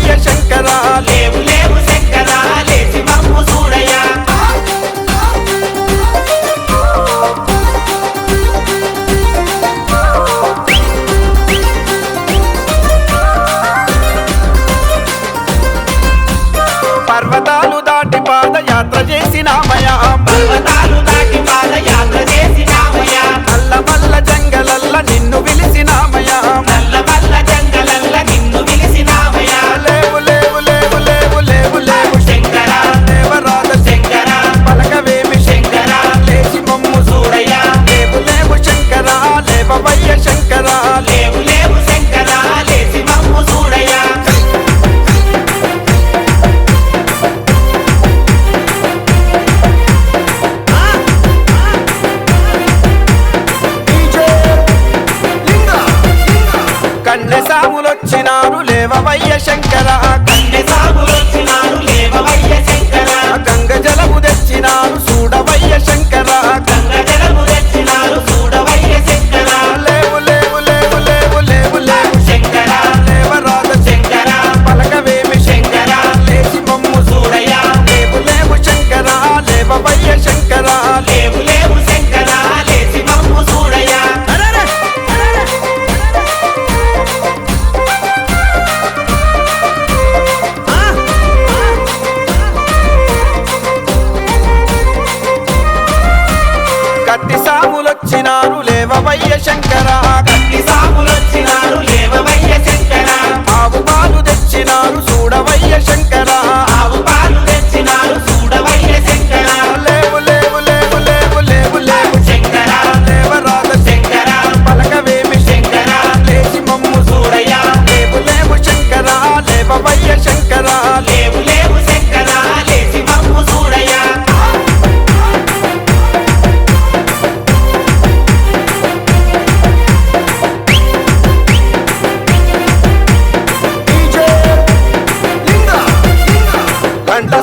లేవవయ్య శంకర లేవు లేవు శంకర లేచి మమ్ము చూడయ్యా పర్వతాలు దాటి పాదయాత్ర చేసినామయ్యా పర్వతాలు దాటి పాదయాత్ర చేసినామయ్యా నల్లమల్ల జంగలల్ల నిన్ను పిలిసినామయ్యా నల్లమల్ల జంగలల్ల నిన్ను పిలిసినామయ్యా లేవు లేవు లేవు లేవు లేవు లేవు శంకర దేవరాజ శంకర పలకవేమి శంకర లేచి మమ్ము చూడయ్యా లేవు లేవు శంకర లేవవయ్య శంకర లేవు లేవు శంకర లేచి మమ్ము చూడయ్యా కన్నె సాములొచ్చినారు లేవవయ్య శంకర కన్నె సాగులొచ్చినారు లేవవయ్య శంకర గంగ జలము తెచ్చినారు చూడవయ్య శంకర గంగ జలము తెచ్చినారు చూడవయ్య శంకర లేవు లేవు లేవు లేవు లేవు లేవు శంకర దేవరాజ శంకర పలకవేమి శంకర లేచి మమ్ము చూడయ్యా లేవు లేవు శంకర లేవవయ్య శంకర లేవు లేవు శంకర లేచి మమ్ము చూడయ్యా కత్తి సాములొచ్చినారు లేవవయ్య శంకర కత్తి సాగులొచ్చినారు లేవవయ్య శంకర ఆవు పాలు తెచ్చినారు చూడవయ్య శంకర ఆవు పాలు తెచ్చినారు చూడవయ్య శంకర లేవు లేవు లేవు లేవు లేవు లేవు శంకర దేవరాజ శంకర పలకవేమి శంకర లేచి మమ్ము చూడయ్యా లేవు లేవు శంకర లేవవయ్య శంకర లేవు లేవు శంకర లేచి మమ్ము చూడయ్యా గంట